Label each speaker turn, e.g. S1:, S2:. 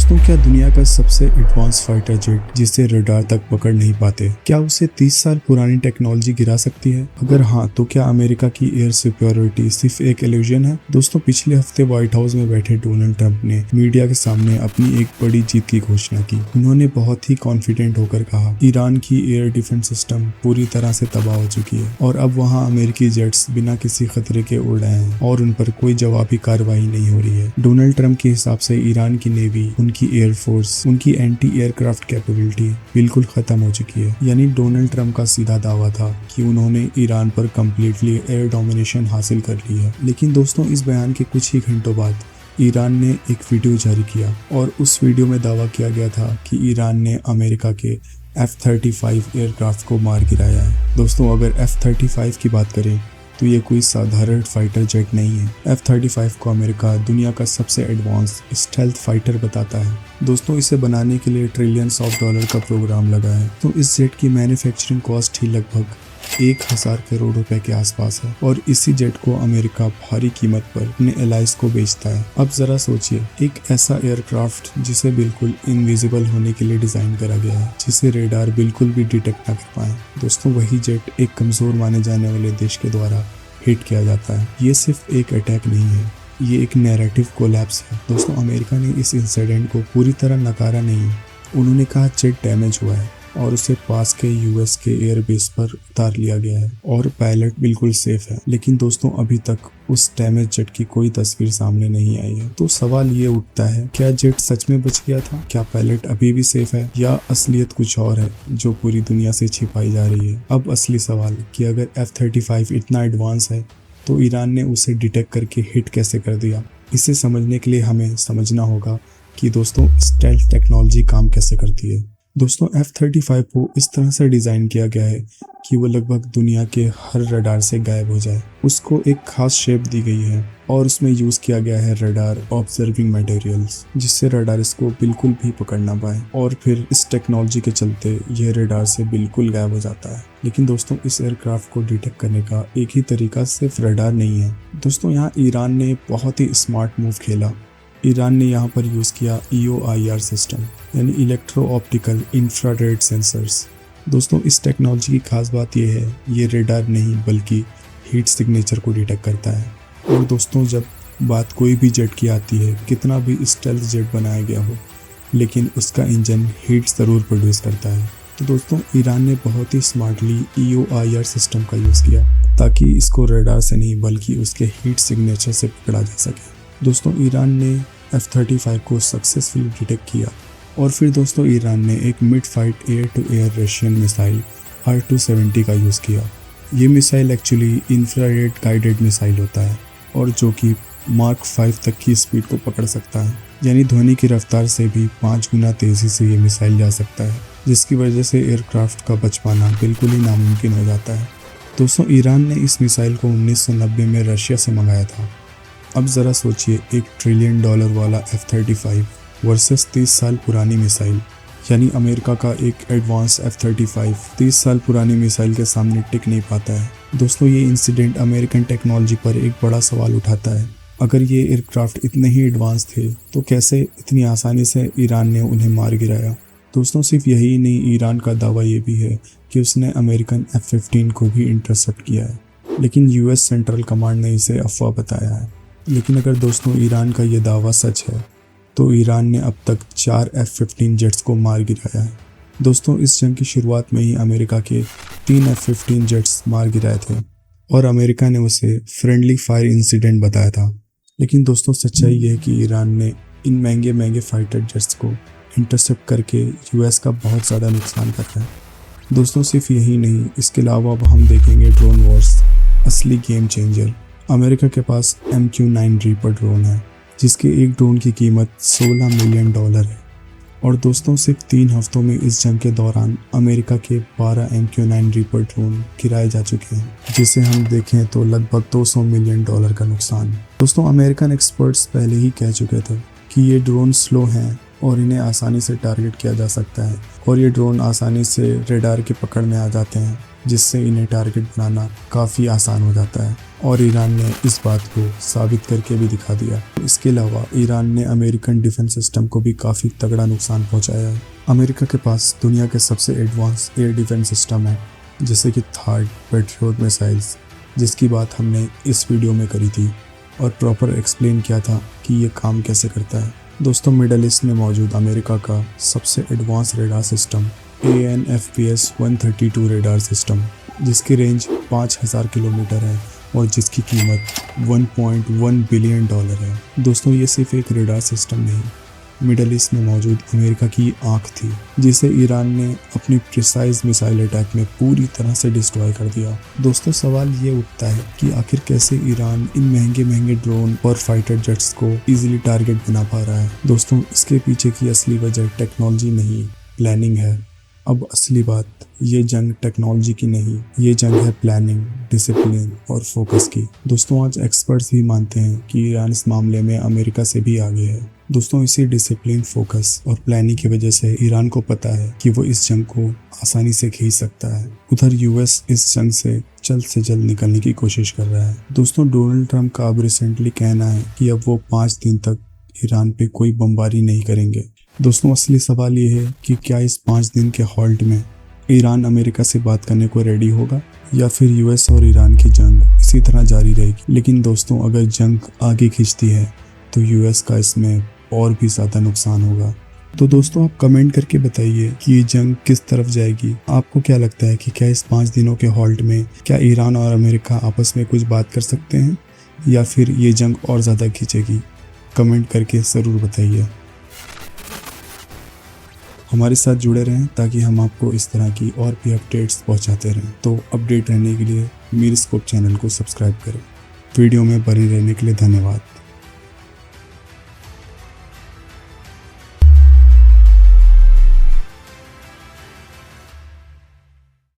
S1: दोस्तों, क्या दुनिया का सबसे एडवांस फाइटर जेट जिसे रडार तक पकड़ नहीं पाते, क्या उसे 30 साल पुरानी टेक्नोलॉजी गिरा सकती है? अगर हाँ, तो क्या अमेरिका की एयर सुपीरियरिटी सिर्फ एक इल्यूजन है? दोस्तों, पिछले हफ्ते व्हाइट हाउस में बैठे डोनाल्ड ट्रंप ने मीडिया के सामने अपनी एक बड़ी जीत की घोषणा की। उन्होंने बहुत ही कॉन्फिडेंट होकर कहा, ईरान की एयर डिफेंस सिस्टम पूरी तरह से तबाह हो चुकी है और अब वहाँ अमेरिकी जेट्स बिना किसी खतरे के उड़ रहे हैं और उन पर कोई जवाबी कार्रवाई नहीं हो रही है। डोनाल्ड ट्रंप के हिसाब से ईरान की नेवी, उनकी एयरफोर्स, उनकी एंटी एयरक्राफ्ट कैपेबिलिटी बिल्कुल खत्म हो चुकी है। यानी डोनाल्ड ट्रंप का सीधा दावा था कि उन्होंने ईरान पर कम्प्लीटली एयर डोमिनेशन हासिल कर ली है। लेकिन दोस्तों, इस बयान के कुछ ही घंटों बाद ईरान ने एक वीडियो जारी किया और उस वीडियो में दावा किया गया था कि ईरान ने अमेरिका के F-35 एयरक्राफ्ट को मार गिराया है। दोस्तों, अगर F-35 की बात करें तो ये कोई साधारण फाइटर जेट नहीं है। F-35 को अमेरिका दुनिया का सबसे एडवांस स्टेल्थ फाइटर बताता है। दोस्तों, इसे बनाने के लिए ट्रिलियंस ऑफ डॉलर का प्रोग्राम लगा है। तो इस जेट की मैन्युफैक्चरिंग कॉस्ट ही लगभग 1000 करोड़ रुपए के आसपास है और इसी जेट को अमेरिका भारी कीमत पर अपने एलाइज को बेचता है। अब जरा सोचिए, एक ऐसा एयरक्राफ्ट जिसे बिल्कुल इनविजिबल होने के लिए डिजाइन करा गया है, जिसे रेडार बिल्कुल भी डिटेक्ट ना कर पाए। दोस्तों, वही जेट एक कमजोर माने जाने वाले देश के द्वारा हिट किया जाता है। ये सिर्फ एक अटैक नहीं है, ये एक नैरेटिव कोलैप्स है। दोस्तों, अमेरिका ने इस इंसिडेंट को पूरी तरह नकारा नहीं। उन्होंने कहा जेट डैमेज हुआ है और उसे पास के यूएस के एयरबेस पर उतार लिया गया है और पायलट बिल्कुल सेफ है। लेकिन दोस्तों, अभी तक उस डैमेज जेट की कोई तस्वीर सामने नहीं आई है। तो सवाल ये उठता है, क्या जेट सच में बच गया था? क्या पायलट अभी भी सेफ है या असलियत कुछ और है जो पूरी दुनिया से छिपाई जा रही है? अब असली सवाल कि अगर F-35 इतना एडवांस है तो ईरान ने उसे डिटेक्ट करके हिट कैसे कर दिया? इसे समझने के लिए हमें समझना होगा कि दोस्तों, स्टेल्थ टेक्नोलॉजी काम कैसे करती है। दोस्तों, F-35 को इस तरह से डिज़ाइन किया गया है कि वो लगभग दुनिया के हर रडार से गायब हो जाए। उसको एक खास शेप दी गई है और उसमें यूज़ किया गया है रडार ऑब्जर्विंग मटेरियल्स, जिससे रडार इसको बिल्कुल भी पकड़ ना पाए और फिर इस टेक्नोलॉजी के चलते यह रडार से बिल्कुल गायब हो जाता है। लेकिन दोस्तों, इस एयरक्राफ्ट को डिटेक्ट करने का एक ही तरीका सिर्फ रडार नहीं है। दोस्तों, यहाँ ईरान ने बहुत ही स्मार्ट मूव खेला। ईरान ने यहाँ पर यूज़ किया EOIR सिस्टम, यानी इलेक्ट्रो ऑप्टिकल इंफ्रारेड सेंसर्स। दोस्तों, इस टेक्नोलॉजी की खास बात यह है, ये रेडार नहीं बल्कि हीट सिग्नेचर को डिटेक्ट करता है। और दोस्तों, जब बात कोई भी जेट की आती है, कितना भी स्टेल्थ जेट बनाया गया हो, लेकिन उसका इंजन हीट ज़रूर प्रोड्यूस करता है। तो दोस्तों, ईरान ने बहुत ही स्मार्टली EOIR सिस्टम का यूज़ किया ताकि इसको रेडार से नहीं बल्कि उसके हीट सिग्नेचर से पकड़ा जा सके। दोस्तों, ईरान ने F-35 को सक्सेसफुली डिटेक्ट किया और फिर दोस्तों, ईरान ने एक mid fight air to air Russian missile R-270 का यूज़ किया। ये missile actually infrared guided missile होता है और जो कि Mach 5 तक की स्पीड को पकड़ सकता है, यानी ध्वनि की रफ्तार से भी 5 गुना तेज़ी से ये मिसाइल जा सकता है, जिसकी वजह से एयरक्राफ्ट का बच पाना बिल्कुल ही नामुमकिन हो जाता है। दोस्तों, ईरान ने इस मिसाइल को 1990 में रशिया से मंगाया था। अब ज़रा सोचिए, $1 ट्रिलियन वाला F-35 वर्सेस 30 साल पुरानी मिसाइल, यानी अमेरिका का एक एडवांस F-35 30 साल पुरानी मिसाइल के सामने टिक नहीं पाता है। दोस्तों, ये इंसिडेंट अमेरिकन टेक्नोलॉजी पर एक बड़ा सवाल उठाता है। अगर ये एयरक्राफ्ट इतने ही एडवांस थे तो कैसे इतनी आसानी से ईरान ने उन्हें मार गिराया? दोस्तों, सिर्फ यही नहीं, ईरान का दावा ये भी है कि उसने अमेरिकन F-15 को भी इंटरसेप्ट किया है, लेकिन US सेंट्रल कमांड ने इसे अफवाह बताया है। लेकिन अगर दोस्तों ईरान का ये दावा सच है तो ईरान ने अब तक 4 F-15 जेट्स को मार गिराया है। दोस्तों, इस जंग की शुरुआत में ही अमेरिका के 3 F-15 जेट्स मार गिराए थे और अमेरिका ने उसे फ्रेंडली फायर इंसिडेंट बताया था। लेकिन दोस्तों, सच्चाई ये है कि ईरान ने इन महंगे महंगे फाइटर जेट्स को इंटरसेप्ट करके US का बहुत ज़्यादा नुकसान कर है। दोस्तों, सिर्फ यही नहीं, इसके अलावा अब हम देखेंगे ड्रोन वॉर्स, असली गेम चेंजर। अमेरिका के पास MQ-9 रीपर ड्रोन है, जिसके एक ड्रोन की कीमत $16 मिलियन है। और दोस्तों, सिर्फ 3 हफ्तों में इस जंग के दौरान अमेरिका के 12 MQ-9 रीपर ड्रोन गिराए जा चुके हैं, जिसे हम देखें तो लगभग $200 मिलियन का नुकसान। दोस्तों, अमेरिकन एक्सपर्ट्स पहले ही कह चुके थे कि ये ड्रोन स्लो हैं और इन्हें आसानी से टारगेट किया जा सकता है और ये ड्रोन आसानी से रेडार की पकड़ में आ जाते हैं। जिससे इन्हें टारगेट बनाना काफ़ी आसान हो जाता है, और ईरान ने इस बात को साबित करके भी दिखा दिया। इसके अलावा ईरान ने अमेरिकन डिफेंस सिस्टम को भी काफ़ी तगड़ा नुकसान पहुंचाया है। अमेरिका के पास दुनिया के सबसे एडवांस एयर डिफेंस सिस्टम है, जैसे कि थार्ड पैट्रियट मिसाइल्स, जिसकी बात हमने इस वीडियो में करी थी और प्रॉपर एक्सप्लेन किया था कि ये काम कैसे करता है। दोस्तों, मिडल ईस्ट में मौजूद अमेरिका का सबसे advance radar system AN/FPS-132 radar system, जिसकी रेंज 5000 किलोमीटर है और जिसकी कीमत $1.1 बिलियन है। दोस्तों, ये सिर्फ एक रेडार सिस्टम नहीं, मिडल ईस्ट में मौजूद अमेरिका की आंख थी, जिसे ईरान ने अपनी प्रिसाइज मिसाइल अटैक में पूरी तरह से डिस्ट्रॉय कर दिया। दोस्तों, सवाल ये उठता है कि आखिर कैसे ईरान इन महंगे ड्रोन और फाइटर जेट्स को इजीली टारगेट बना पा रहा है। दोस्तों, इसके पीछे की असली वजह टेक्नोलॉजी नहीं, प्लानिंग है। अब असली बात, ये जंग टेक्नोलॉजी की नहीं, ये जंग है प्लानिंग, डिसिप्लिन और फोकस की। दोस्तों, आज एक्सपर्ट्स भी मानते हैं कि ईरान इस मामले में अमेरिका से भी आगे है। दोस्तों, इसी डिसिप्लिन, फोकस और प्लानिंग की वजह से ईरान को पता है कि वो इस जंग को आसानी से खींच सकता है। उधर यूएस इस जंग से जल्द निकलने की कोशिश कर रहा है। दोस्तों, डोनाल्ड ट्रंप का अब रिसेंटली कहना है कि अब वो 5 दिन तक ईरान पे कोई बमबारी नहीं करेंगे। दोस्तों, असली सवाल ये है कि क्या इस 5 दिन के हॉल्ट में ईरान अमेरिका से बात करने को रेडी होगा, या फिर यूएस और ईरान की जंग इसी तरह जारी रहेगी। लेकिन दोस्तों, अगर जंग आगे खींचती है तो यूएस का इसमें और भी ज़्यादा नुकसान होगा। तो दोस्तों, आप कमेंट करके बताइए कि ये जंग किस तरफ जाएगी। आपको क्या लगता है कि क्या इस 5 दिनों के हॉल्ट में क्या ईरान और अमेरिका आपस में कुछ बात कर सकते हैं, या फिर ये जंग और ज़्यादा खींचेगी? कमेंट करके ज़रूर बताइए। हमारे साथ जुड़े रहें ताकि हम आपको इस तरह की और भी अपडेट्स पहुंचाते रहें। तो अपडेट रहने के लिए मीरस्कोप चैनल को सब्सक्राइब करें। वीडियो में बने रहने के लिए धन्यवाद।